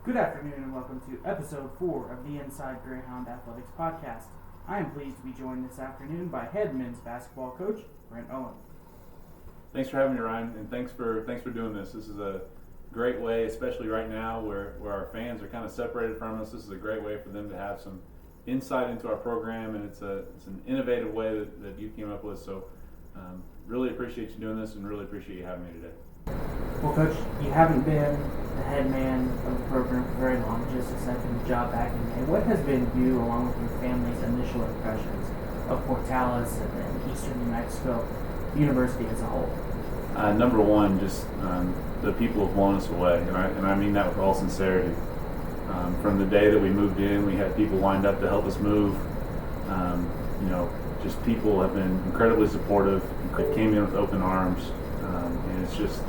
Good afternoon and welcome to episode 4 of the Inside Greyhound Athletics podcast. I am pleased to be joined this afternoon by head men's basketball coach Brent Owen. Thanks for having me, Ryan, and thanks for doing this. This is a great way, especially right now where our fans are kind of separated from us. This is a great way for them to have some insight into our program, and it's an innovative way that you came up with. So really appreciate you doing this and really appreciate you having me today. Well, Coach, you haven't been the head man of the program for very long, just accepting the job back in May. What has been you, along with your family's initial impressions of Portales and Eastern New Mexico University as a whole? Number one, just the people have blown us away, and I mean that with all sincerity. From the day that we moved in, we had people lined up to help us move. Just people have been incredibly supportive. They came in with open arms, and it's just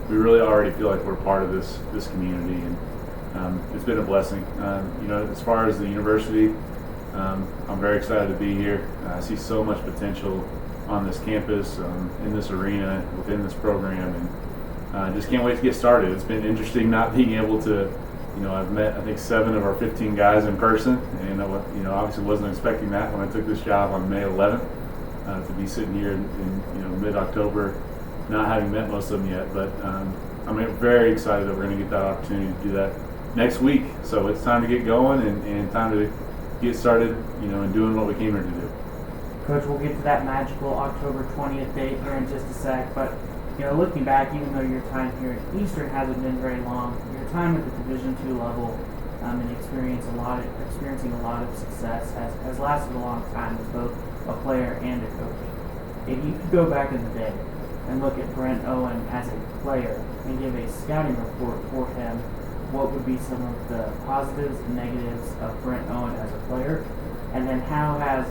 we really already feel like we're part of this community, and it's been a blessing. As far as the university, I'm very excited to be here. I see so much potential on this campus, in this arena, within this program, and just can't wait to get started. It's been interesting not being able to, I've met I think 7 of our 15 guys in person, and obviously wasn't expecting that when I took this job on May 11th, to be sitting here in mid-October, not having met most of them yet, but I'm very excited that we're going to get that opportunity to do that next week. So it's time to get going and time to get started, and doing what we came here to do. Coach, we'll get to that magical October 20th date here in just a sec, but looking back, even though your time here at Eastern hasn't been very long, your time at the Division II level and experiencing a lot of success has lasted a long time as both a player and a coach. If you could go back in the day and look at Brent Owen as a player and give a scouting report for him, what would be some of the positives and negatives of Brent Owen as a player? And then how did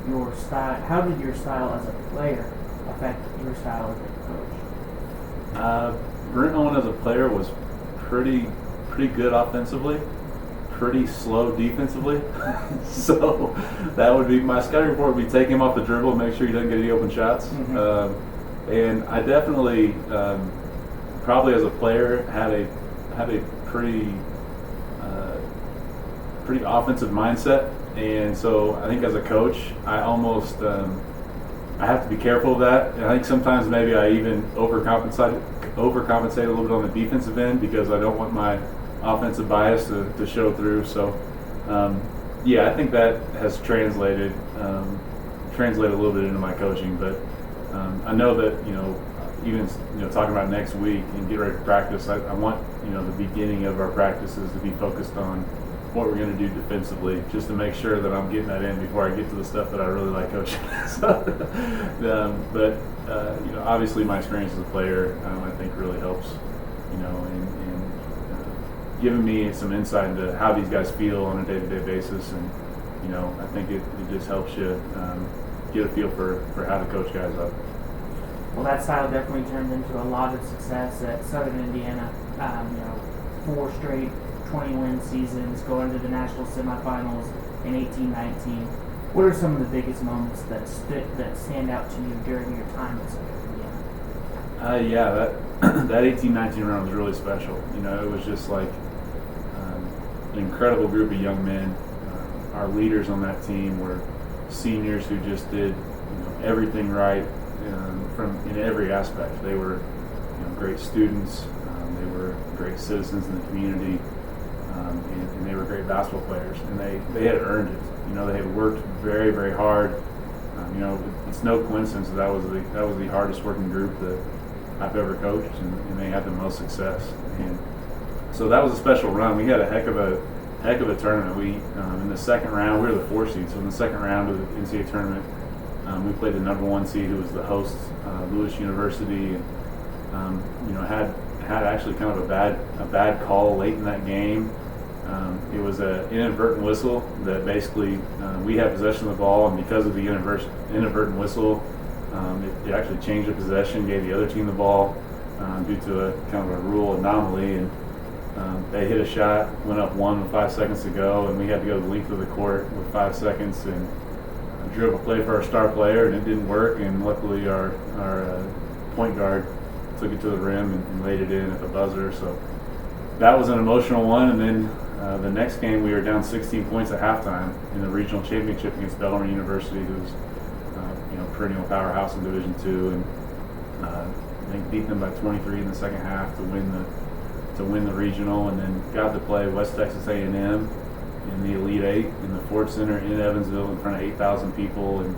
your style as a player affect your style as a coach? Brent Owen as a player was pretty good offensively, pretty slow defensively. So that would be my scouting report. Would be take him off the dribble, make sure he doesn't get any open shots. Mm-hmm. And I definitely, probably as a player, had a pretty offensive mindset. And so I think as a coach, I almost I have to be careful of that. And I think sometimes maybe I even overcompensate a little bit on the defensive end because I don't want my offensive bias to show through. So I think that has translated a little bit into my coaching. But I know that even talking about next week and get ready for practice, I want the beginning of our practices to be focused on what we're going to do defensively, just to make sure that I'm getting that in before I get to the stuff that I really like coaching. But obviously my experience as a player, I think really helps, in giving me some insight into how these guys feel on a day-to-day basis, and I think it just helps you get a feel for how to coach guys up. Well, that style definitely turned into a lot of success at Southern Indiana. 4 straight 20-win seasons, going to the national semifinals in 18-19. What are some of the biggest moments that stand out to you during your time at Southern Indiana? That 18-19 run was really special. It was just like an incredible group of young men. Our leaders on that team were seniors who just did everything right in every aspect. They were great students. They were great citizens in the community. And they were great basketball players, and they had earned it. They had worked very, very hard. It's no coincidence that was the hardest working group that I've ever coached, and they had the most success. And so that was a special run. We had a heck of a tournament. We in the second round, we were the 4 seed. So in the second round of the NCAA tournament, we played the number 1 seed, who was the host, Lewis University, and had actually kind of a bad call late in that game. It was an inadvertent whistle that basically we had possession of the ball, and because of the inadvertent whistle, it actually changed the possession, gave the other team the ball due to a kind of a rule anomaly, and they hit a shot, went up 1 with 5 seconds to go, and we had to go the length of the court with 5 seconds and drew up a play for our star player, and it didn't work, and luckily our point guard took it to the rim and laid it in at the buzzer. So that was an emotional one. And then the next game, we were down 16 points at halftime in the regional championship against Bellarmine University, who's perennial powerhouse in Division II, and I think beat them by 23 in the second half to win the regional, and then got to play West Texas A&M in the Elite Eight in the Ford Center in Evansville in front of 8,000 people, and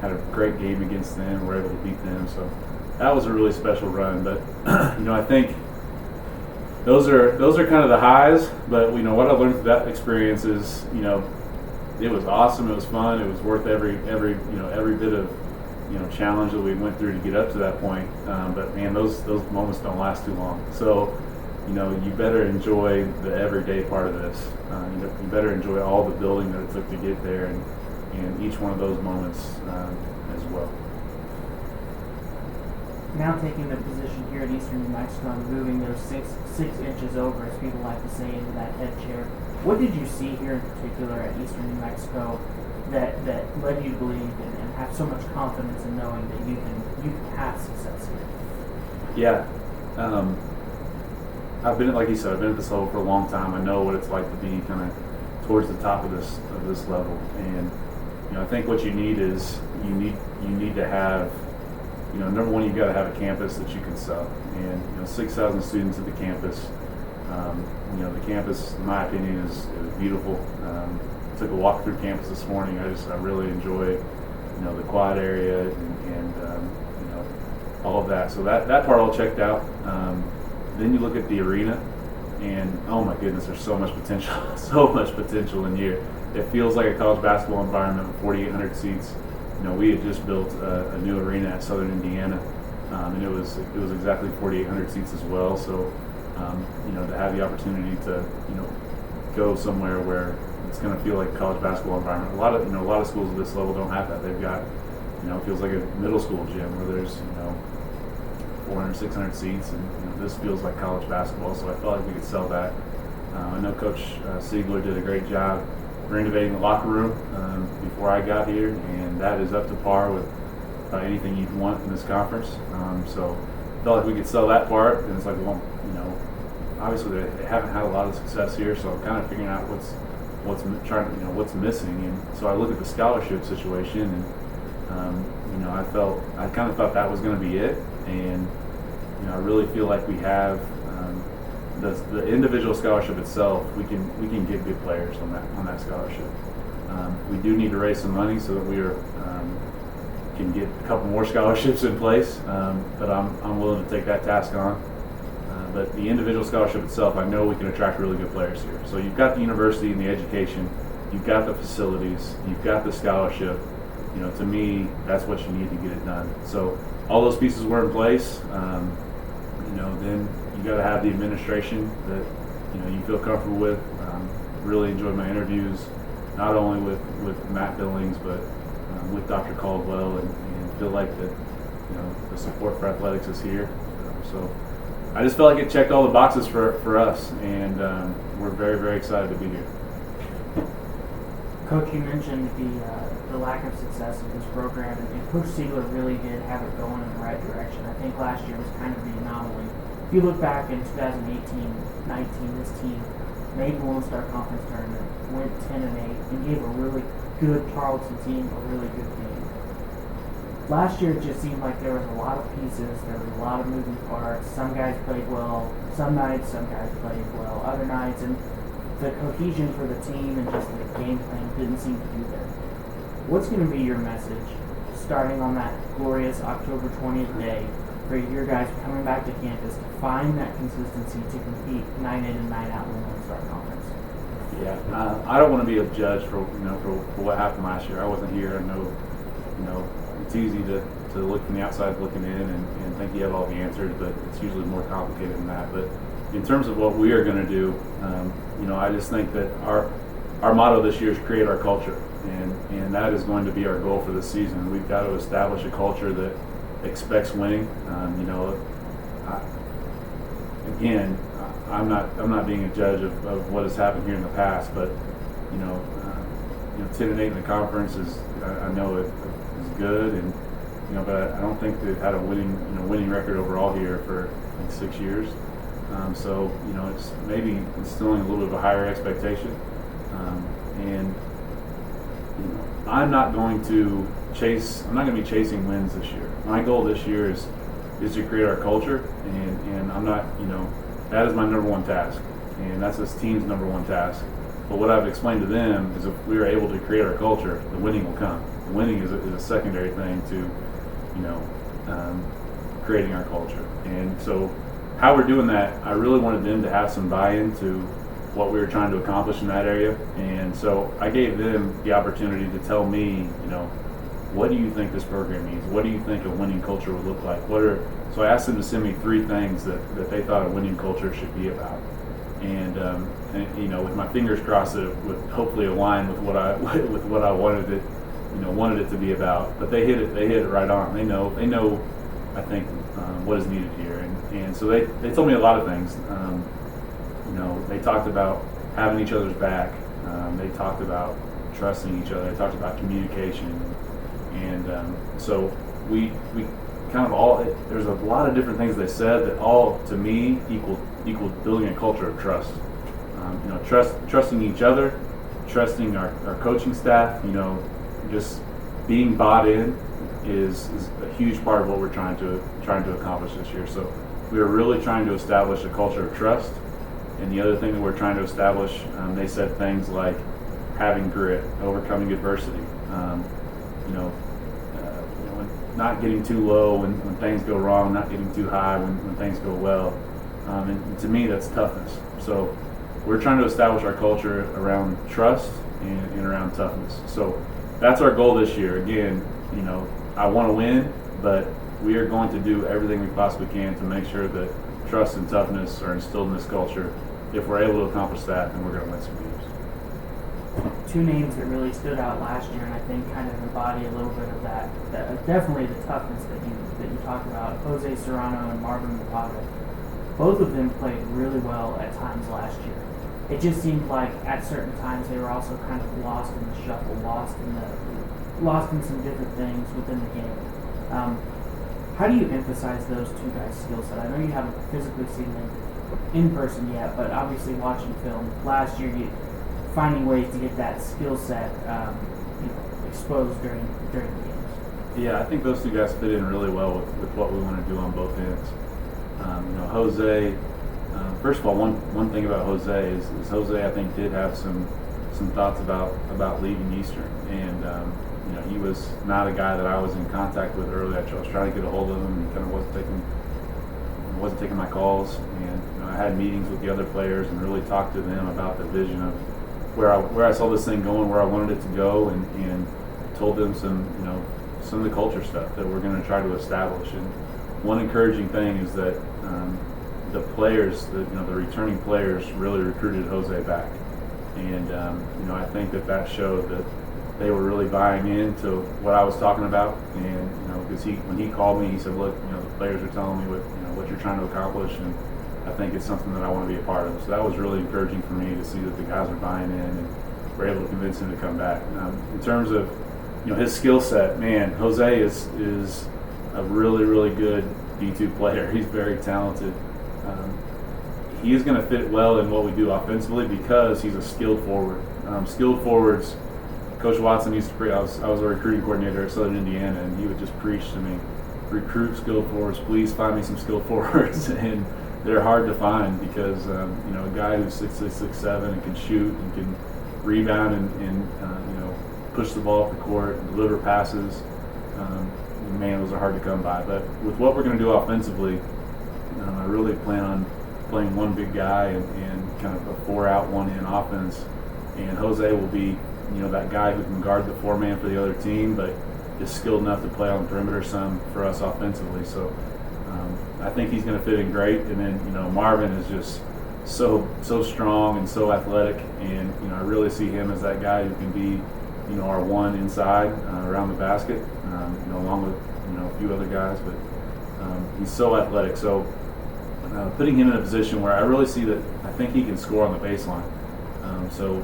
had a great game against them. Were able to beat them, so that was a really special run. But I think those are kind of the highs. But what I learned from that experience is it was awesome. It was fun. It was worth every bit of challenge that we went through to get up to that point. But man, those moments don't last too long. So you better enjoy the everyday part of this. You better enjoy all the building that it took to get there, and each one of those moments as well. Now taking the position here at Eastern New Mexico and moving those six inches over, as people like to say, into that head chair. What did you see here in particular at Eastern New Mexico that led you to believe and have so much confidence in knowing that you can have success here? Yeah, I've been, like you said, I've been at this level for a long time. I know what it's like to be kind of towards the top of this level, and I think what you need is you need to have, number one, you've got to have a campus that you can sell, and 6,000 students at the campus. The campus, in my opinion, is beautiful. Took a walk through campus this morning. I really enjoy, the quad area and all of that. So that part all checked out. Then you look at the arena, and oh my goodness, there's so much potential, so much potential in here. It feels like a college basketball environment with 4,800 seats. We had just built a new arena at Southern Indiana, and it was exactly 4,800 seats as well. So to have the opportunity to go somewhere where it's going to feel like a college basketball environment. A lot of schools at this level don't have that. They've got it feels like a middle school gym where there's 400, 600 seats, and this feels like college basketball. So I felt like we could sell that. I know Coach Siegler did a great job renovating the locker room before I got here, and that is up to par with anything you'd want in this conference. So I felt like we could sell that part, and it's like, well, obviously they haven't had a lot of success here, so I'm kind of figuring out what's missing. And so I look at the scholarship situation, and I kind of thought that was going to be it, and I really feel like we have the individual scholarship itself. We can get good players on that scholarship. We do need to raise some money so that we can get a couple more scholarships in place, but I'm willing to take that task on. But the individual scholarship itself, I know we can attract really good players here. So you've got the university and the education, you've got the facilities, you've got the scholarship. To me, that's what you need to get it done. So all those pieces were in place. Then you got to have the administration that you feel comfortable with. Really enjoyed my interviews, not only with Matt Billings, but with Dr. Caldwell, and feel like that the support for athletics is here. So I just felt like it checked all the boxes for us, and we're very, very excited to be here. Coach, you mentioned the lack of success of this program, and Coach Siegler really did have it going in the right direction. I think last year was kind of the anomaly. If you look back in 2018-19, this team made the Lone Star Conference tournament, went 10-8, and gave a really good Charleston team a really good game. Last year it just seemed like there was a lot of pieces, there was a lot of moving parts. Some guys played well, some nights some guys played well, other nights, and the cohesion for the team and just the game plan didn't seem to be there. What's going to be your message starting on that glorious October 20th day for your guys coming back to campus to find that consistency to compete night in and night out in the Lone Star Conference? Yeah, I don't want to be a judge for what happened last year. I wasn't here. I know it's easy to look from the outside looking in and think you have all the answers, but it's usually more complicated than that. But in terms of what we are going to do, I just think that our motto this year is create our culture, and that is going to be our goal for this season. We've got to establish a culture that expects winning. I'm not being a judge of what has happened here in the past, but 10-8 in the conference is, I know it is good, and but I don't think they've had a winning record overall here for 6 years. So it's maybe instilling a little bit of a higher expectation, and I'm not going to be chasing wins this year. My goal this year is to create our culture, and I'm not, that is my number one task, and that's this team's number one task. But what I've explained to them is if we are able to create our culture, the winning will come. The winning is a secondary thing to, creating our culture. And so how we're doing that, I really wanted them to have some buy-in to what we were trying to accomplish in that area. And so I gave them the opportunity to tell me, what do you think this program means? What do you think a winning culture would look like? So I asked them to send me 3 things that they thought a winning culture should be about. And with my fingers crossed, that it would hopefully align with what I wanted it to be about. But they hit it right on. They know, I think, what is needed here. And so they told me a lot of things. They talked about having each other's back. They talked about trusting each other. They talked about communication. And so we kind of all, there's a lot of different things they said that all, to me, equal building a culture of trust. Trusting each other, trusting our coaching staff, just being bought in is a huge part of what we're trying to accomplish this year. So we are really trying to establish a culture of trust. And the other thing that we're trying to establish, they said things like having grit, overcoming adversity, not getting too low when things go wrong, not getting too high when things go well. And to me, that's toughness. So we're trying to establish our culture around trust and around toughness. So that's our goal this year. Again, I want to win, but we are going to do everything we possibly can to make sure that trust and toughness are instilled in this culture. If we're able to accomplish that, then we're going to win some games. 2 names that really stood out last year, and I think kind of embody a little bit of that definitely the toughness that you talked about. Jose Serrano and Marvin Lepage. Both of them played really well at times last year. It just seemed like at certain times they were also kind of lost in the shuffle, lost in some different things within the game. How do you emphasize those 2 guys' skill set? I know you haven't physically seen them in person yet, but obviously watching film last year, finding ways to get that skill set exposed during the games. Yeah, I think those 2 guys fit in really well with what we want to do on both ends. Jose, first of all, one thing about Jose is Jose, I think, did have some thoughts about leaving Eastern, and he was not a guy that I was in contact with early. I was trying to get a hold of him, and he kind of wasn't taking my calls. And I had meetings with the other players and really talked to them about the vision of where I saw this thing going, where I wanted it to go, and told them some of the culture stuff that we're going to try to establish. And one encouraging thing is that the players, the returning players, really recruited Jose back, and I think that showed that they were really buying into what I was talking about. And because when he called me, he said, "Look, the players are telling me what you're trying to accomplish, and I think it's something that I want to be a part of." So that was really encouraging for me to see that the guys are buying in and we're able to convince him to come back. In terms of his skill set, man, Jose is a really, really good D2 player. He's very talented. He is going to fit well in what we do offensively because he's a skilled forward. Skilled forwards, Coach Watson used to preach. I was a recruiting coordinator at Southern Indiana, and he would just preach to me, recruit skilled forwards. Please find me some skilled forwards. And they're hard to find because a guy who's 6'6", 6'7", and can shoot and can rebound and push the ball up the court and deliver passes. Man, those are hard to come by. But with what we're going to do offensively, I really plan on playing one big guy and kind of a 4-out, 1-in offense. And Jose will be, that guy who can guard the 4-man for the other team, but is skilled enough to play on the perimeter some for us offensively. So I think he's going to fit in great. And then, Marvin is just so strong and so athletic, and I really see him as that guy who can be, our one inside around the basket, along with a few other guys. But he's so athletic. So putting him in a position where I really see that I think he can score on the baseline. So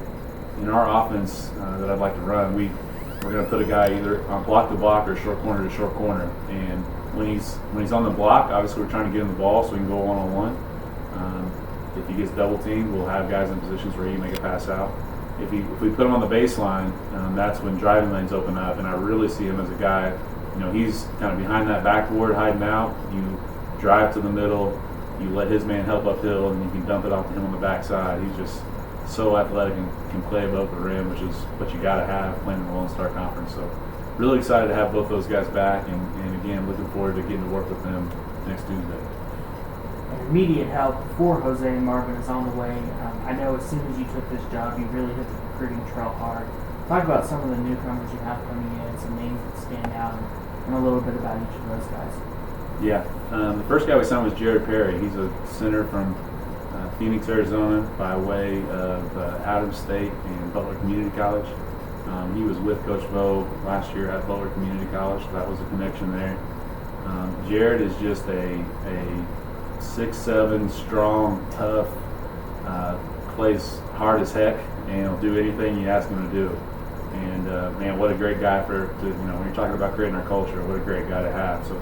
in our offense that I'd like to run, we're going to put a guy either on block to block or short corner to short corner. And when he's on the block, obviously we're trying to get him the ball so we can go one-on-one. If he gets double teamed, we'll have guys in positions where he can make a pass out. If we put him on the baseline, that's when driving lanes open up, and I really see him as a guy. He's kind of behind that backboard, hiding out. You drive to the middle, you let his man help uphill, and you can dump it off to him on the backside. He's just so athletic and can play above the rim, which is what you got to have playing in the Lone Star Conference. So really excited to have both those guys back, and again, looking forward to getting to work with them next Tuesday. Immediate help for Jose and Marvin is on the way. I know as soon as you took this job, you really hit the recruiting trail hard. Talk about some of the newcomers you have coming in, some names that stand out, and a little bit about each of those guys. Yeah, the first guy we signed was Jared Perry. He's a center from Phoenix, Arizona, by way of Adams State and Butler Community College. He was with Coach Vo last year at Butler Community College, so that was a connection there. Jared is just a 6'7", strong, tough, plays hard as heck, and will do anything you ask him to do. And man, what a great guy when you're talking about creating our culture, what a great guy to have. So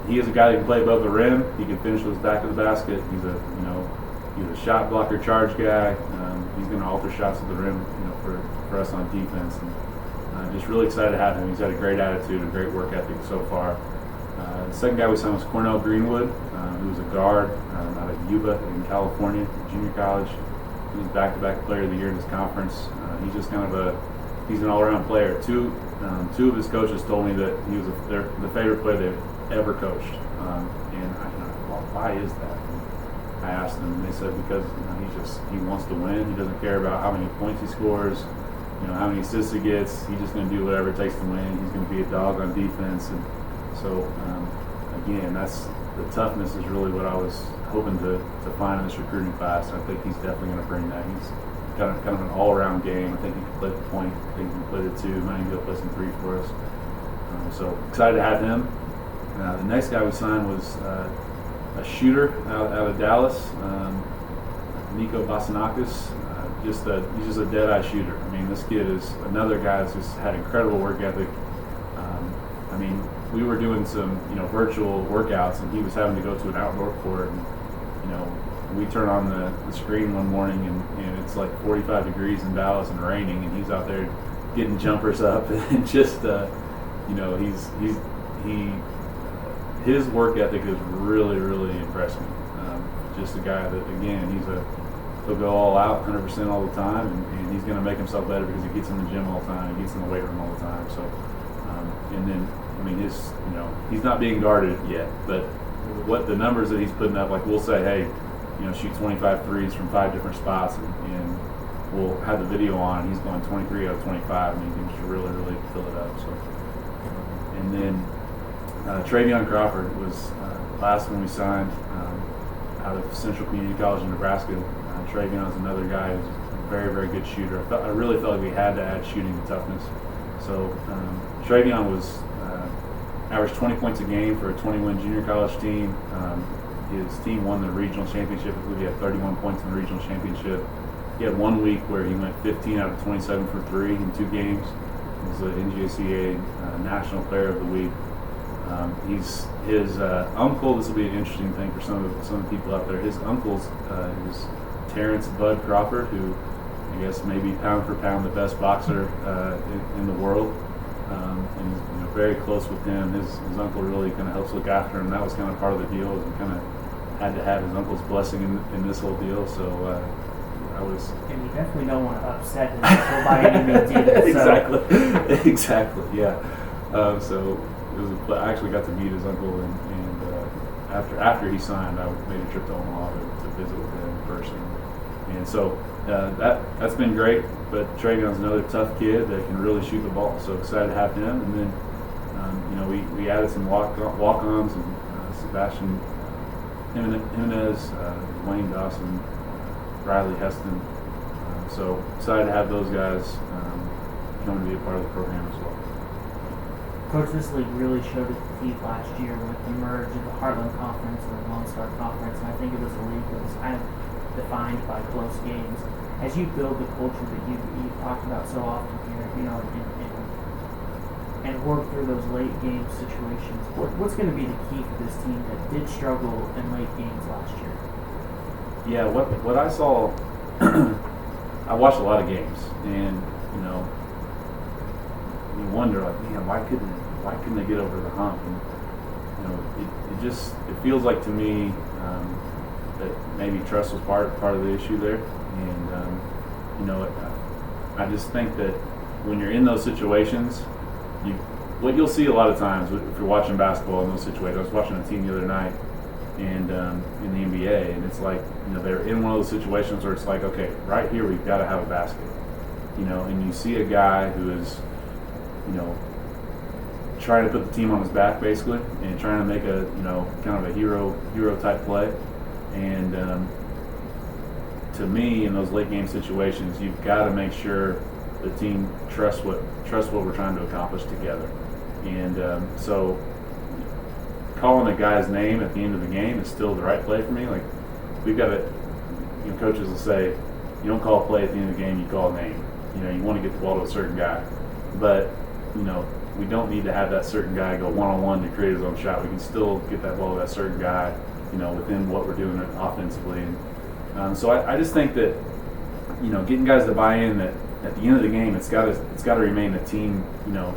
he is a guy that can play above the rim. He can finish with his back to the basket. He's a shot blocker, charge guy. He's going to alter shots at the rim, for us on defense. And just really excited to have him. He's had a great attitude, a great work ethic so far. The second guy we signed was Cornell Greenwood, who was a guard out of Yuba in California, junior college. He was back-to-back player of the year in this conference. He's just he's an all-around player. Two of his coaches told me that he was the favorite player they've ever coached. And why is that? And I asked them, and they said because he wants to win. He doesn't care about how many points he scores, how many assists he gets. He's just going to do whatever it takes to win. He's going to be a dog on defense. And so, again, the toughness is really what I was hoping to find in this recruiting class. I think he's definitely going to bring that. He's got kind of an all-around game. I think he can play the point. I think he can play the two. Might even go play some three for us. So excited to have him. The next guy we signed was a shooter out of Dallas, Nico Basanakis. He's just a dead-eye shooter. I mean, this kid is another guy that's just had incredible work ethic. We were doing some, virtual workouts, and he was having to go to an outdoor court. And, we turn on the screen one morning, and it's like 45 degrees in Dallas and raining, and he's out there getting jumpers up, and just, his work ethic has really, really impressed me. Just a guy that, again, he'll go all out 100% all the time, and he's going to make himself better because he gets in the gym all the time, he gets in the weight room all the time. So, and then, he's not being guarded yet, but what the numbers that he's putting up, like we'll say, hey, shoot 25 threes from 5 different spots, and we'll have the video on. He's going 23 out of 25. He can just really, really fill it up. So, and then Travion Crawford was the last one we signed out of Central Community College in Nebraska. Travion is another guy who's a very, very good shooter. I really felt like we had to add shooting to toughness. So Travion was averaged 20 points a game for a 21 junior college team. His team won the regional championship. I believe he had 31 points in the regional championship. He had 1 week where he went 15 out of 27 for 3 in 2 games. He was the NJCAA National Player of the Week. His uncle, this will be an interesting thing for some of the people out there. His uncle's is Terrence Bud Crawford, who I guess maybe pound for pound the best boxer in the world. And he's very close with him. His uncle really kind of helps look after him. That was kind of part of the deal. We kind of had to have his uncle's blessing in this whole deal. So I was. And you definitely don't want to upset his uncle by any means either. Exactly. Yeah. So it was. I actually got to meet his uncle, and after he signed, I made a trip to Omaha to visit with him in person. And so that's been great. But Travion's another tough kid that can really shoot the ball. So excited to have him. And then we added some walk-ons and Sebastian Jimenez, Wayne Dawson, Riley Heston. So excited to have those guys come to be a part of the program as well. Coach, this league really showed its teeth last year with the merge of the Heartland Conference and the Lone Star Conference, and I think it was a league that was kind of defined by close games. As you build the culture that you've talked about so often here, and work through those late game situations, what's going to be the key for this team that did struggle in late games last year? Yeah, what I saw, I watched a lot of games, and you know, you wonder like, man, why couldn't they get over the hump? And you know, it feels like to me that maybe trust was part of the issue there, and you know, I just think that when you're in those situations, what you'll see a lot of times if you're watching basketball in those situations. I was watching a team the other night, and in the NBA, and it's like, you know, they're in one of those situations where it's like, okay, right here we've got to have a basket, you know, and you see a guy who is, you know, trying to put the team on his back basically, and trying to make a, you know, kind of a hero type play, and to me, in those late game situations, you've got to make sure the team trusts what we're trying to accomplish together, and so calling a guy's name at the end of the game is still the right play for me. Like, we've got to, you know, coaches will say, you don't call a play at the end of the game, you call a name. You know, you want to get the ball to a certain guy, but you know, we don't need to have that certain guy go one-on-one to create his own shot. We can still get that ball to that certain guy, you know, within what we're doing offensively. And so I just think that, you know, getting guys to buy in that at the end of the game, it's got to remain a team, you know,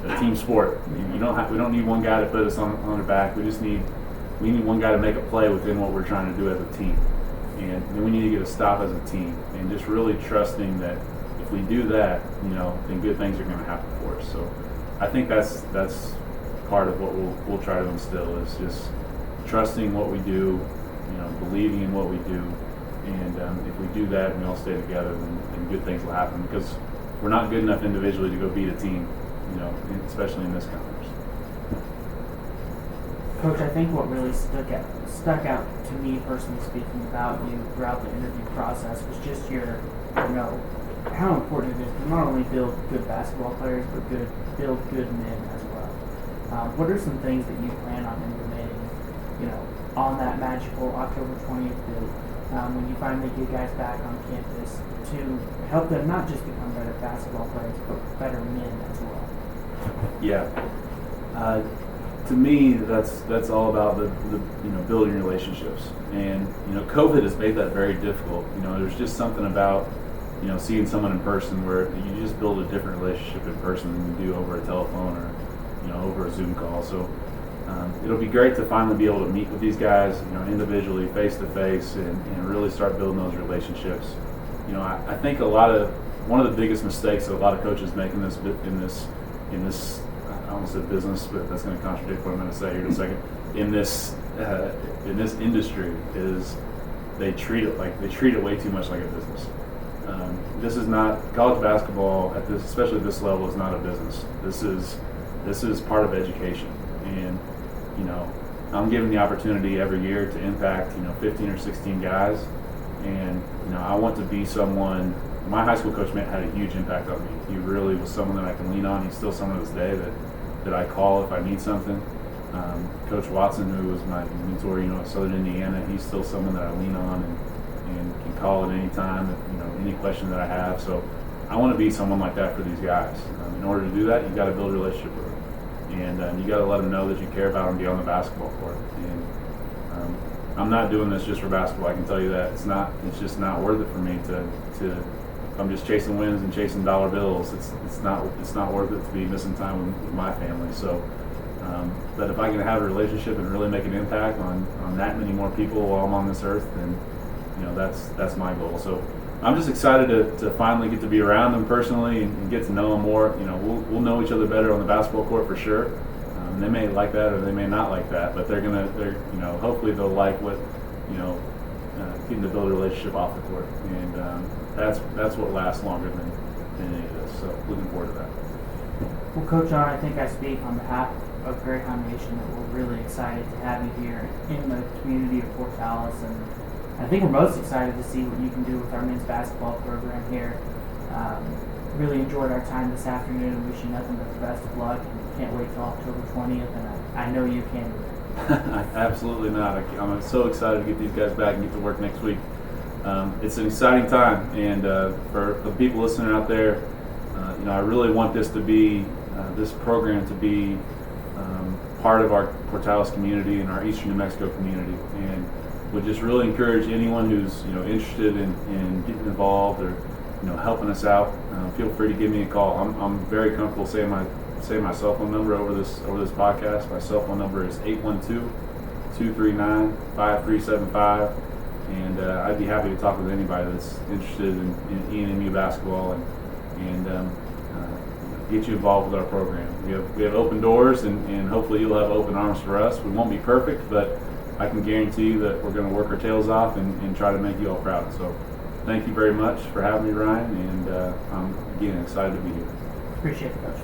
a team sport. We don't need one guy to put us on their back. We need one guy to make a play within what we're trying to do as a team, and then we need to get a stop as a team, and just really trusting that if we do that, you know, then good things are going to happen for us. So I think that's part of what we'll try to instill, is just trusting what we do, you know, believing in what we do. And if we do that and we all stay together, then good things will happen, because we're not good enough individually to go beat a team, you know, especially in this conference. Coach, I think what really stuck out to me personally speaking about you throughout the interview process was just your, you know, how important it is to not only build good basketball players, but build good men as well. What are some things that you plan on implementing, you know, on that magical October 20th date, when you finally get guys back on campus, to help them not just become better basketball players, but better men as well? Yeah. To me, that's all about the you know, building relationships, and you know, COVID has made that very difficult. You know, there's just something about, you know, seeing someone in person where you just build a different relationship in person than you do over a telephone or, you know, over a Zoom call. So it'll be great to finally be able to meet with these guys, you know, individually, face to face, and really start building those relationships. You know, I think one of the biggest mistakes that a lot of coaches make in this I almost said business, but that's going to contradict what I'm going to say here in a second. In this industry, is they treat it way too much like a business. This is not college basketball especially at this level, is not a business. This is part of education, and you know, I'm given the opportunity every year to impact, you know, 15 or 16 guys, and you know, I want to be someone. My high school coach had a huge impact on me. He really was someone that I can lean on. He's still someone to this day that I call if I need something. Coach Watson, who was my mentor, you know, at Southern Indiana, he's still someone that I lean on and can call at any time, you know, any question that I have. So I want to be someone like that for these guys. In order to do that, you've got to build a relationship with them, and you got to let them know that you care about them beyond the basketball court. And I'm not doing this just for basketball. I can tell you that it's just not worth it for me to. If I'm just chasing wins and chasing dollar bills, it's not worth it to be missing time with my family. So, but if I can have a relationship and really make an impact on that many more people while I'm on this earth, then you know, that's my goal. So I'm just excited to finally get to be around them personally and get to know them more. You know, we'll know each other better on the basketball court for sure. They may like that or they may not like that, but they're you know, hopefully they'll like what, you know, getting to build a relationship off the court, and that's what lasts longer than any of this. So looking forward to that. Well, Coach John, I think I speak on behalf of Greyhound Nation that we're really excited to have you here in the community of Fort Tallis, and I think we're most excited to see what you can do with our men's basketball program here. Really enjoyed our time this afternoon, and wish you nothing but the best of luck, and can't wait till October 20th, and I know you can. Absolutely not. I'm so excited to get these guys back and get to work next week. It's an exciting time, and for the people listening out there, you know, I really want this to be this program to be part of our Portales community and our Eastern New Mexico community. And would just really encourage anyone who's interested in getting involved or helping us out. Feel free to give me a call. I'm very comfortable saying my cell phone number over this podcast. My cell phone number is 812-239-5375, and I'd be happy to talk with anybody that's interested in ENMU basketball and get you involved with our program. We have open doors, and hopefully you'll have open arms for us. We won't be perfect, but I can guarantee you that we're going to work our tails off and try to make you all proud. So thank you very much for having me, Ryan, and I'm, again, excited to be here. Appreciate it, Coach.